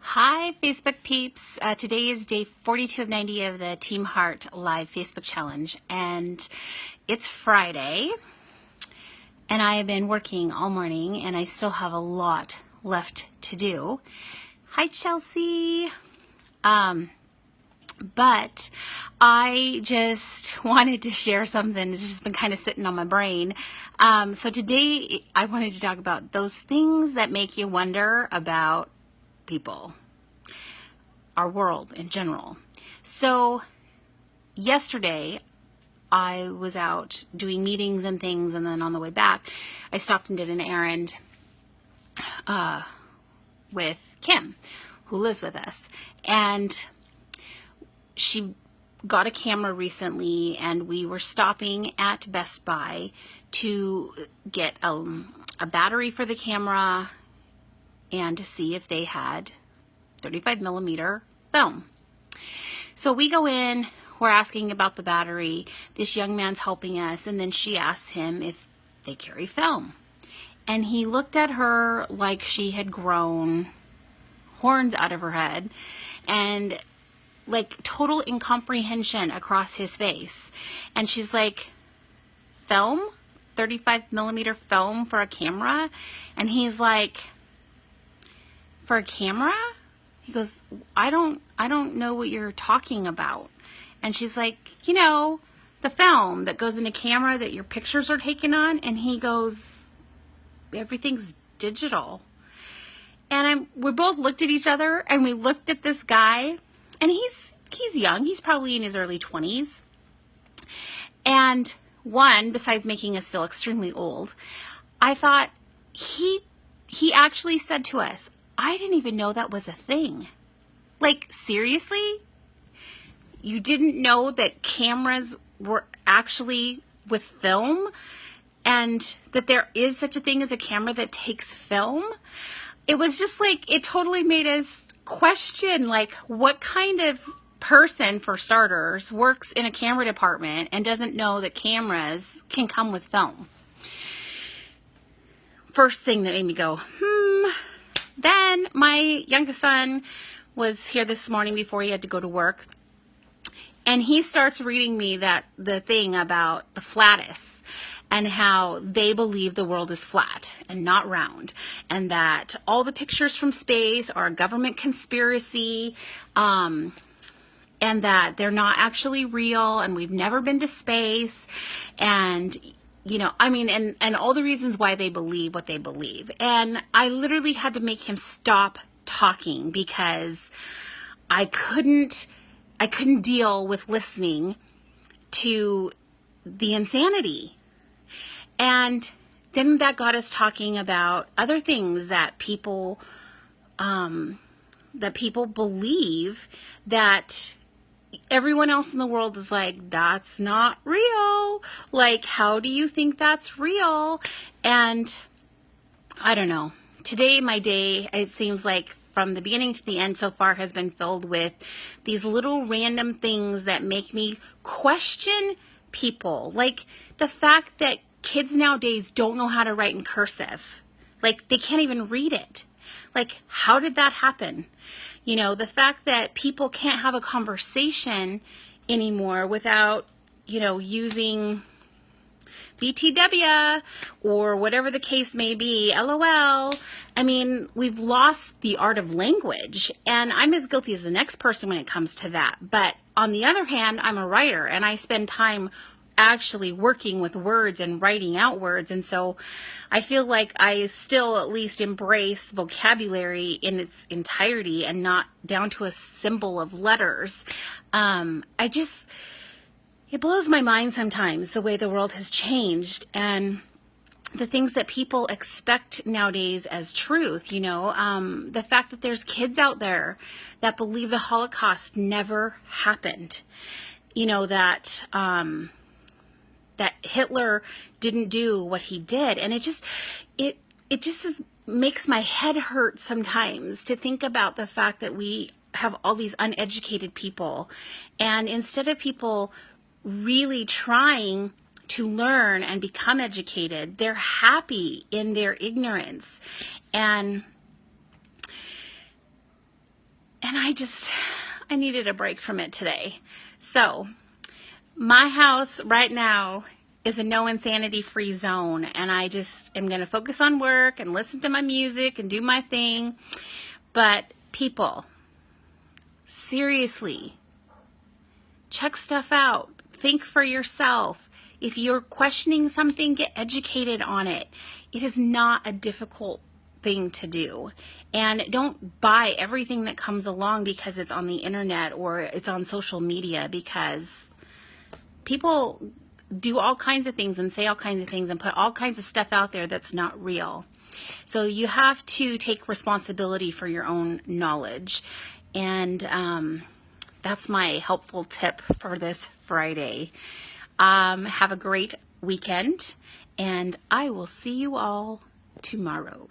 Hi, Facebook peeps. Today is day 42 of 90 of the Team Heart Live Facebook Challenge, and it's Friday, and I have been working all morning, and I still have a lot left to do. Hi, Chelsea. But I just wanted to share something that's just been kind of sitting on my brain. So today I wanted to talk about those things that make you wonder about people, our world in general. So yesterday I was out doing meetings and things, and then on the way back I stopped and did an errand with Kim, who lives with us, and she got a camera recently, and we were stopping at Best Buy to get a battery for the camera and to see if they had 35 millimeter film. So we go in, we're asking about the battery, this young man's helping us, and then she asks him if they carry film. And he looked at her like she had grown horns out of her head, and like total incomprehension across his face. And she's like, film? 35 millimeter film for a camera? And he's like, for a camera? He goes, I don't know what you're talking about. And she's like, you know, the film that goes in a camera that your pictures are taken on. And he goes, everything's digital. And we both looked at each other, and we looked at this guy, and he's young. He's probably in his early 20s. And one, besides making us feel extremely old, I thought he actually said to us, I didn't even know that was a thing. Like, seriously? You didn't know that cameras were actually with film, and that there is such a thing as a camera that takes film? It was just like, it totally made us question, like, what kind of person, for starters, works in a camera department and doesn't know that cameras can come with film. First thing that made me go, Then my youngest son was here this morning before he had to go to work, and he starts reading me the thing about the flattists and how they believe the world is flat and not round, and that all the pictures from space are a government conspiracy, and that they're not actually real, and we've never been to space, and you know, I mean, and all the reasons why they believe what they believe. And I literally had to make him stop talking because I couldn't deal with listening to the insanity. And then that got us talking about other things that people believe, that everyone else in the world is like, that's not real. Like, how do you think that's real? And I don't know. Today, my day, it seems like from the beginning to the end so far, has been filled with these little random things that make me question people. Like the fact that kids nowadays don't know how to write in cursive. Like, they can't even read it. Like, how did that happen? You know, the fact that people can't have a conversation anymore without, you know, using BTW or whatever the case may be, LOL. I mean, we've lost the art of language, and I'm as guilty as the next person when it comes to that. But on the other hand, I'm a writer, and I spend time actually working with words and writing out words, and so I feel like I still at least embrace vocabulary in its entirety and not down to a symbol of letters. It blows my mind sometimes the way the world has changed, and the things that people expect nowadays as truth, you know, the fact that there's kids out there that believe the Holocaust never happened, you know, that Hitler didn't do what he did. And it just makes my head hurt sometimes to think about the fact that we have all these uneducated people, and instead of people really trying to learn and become educated, they're happy in their ignorance. And And I needed a break from it today. So my house right now is a no insanity free zone, and I just am going to focus on work and listen to my music and do my thing. But people, seriously, check stuff out. Think for yourself. If you're questioning something, get educated on it. It is not a difficult thing to do. And don't buy everything that comes along because it's on the internet or it's on social media, because people do all kinds of things and say all kinds of things and put all kinds of stuff out there that's not real. So you have to take responsibility for your own knowledge. And that's my helpful tip for this Friday. Have a great weekend, and I will see you all tomorrow.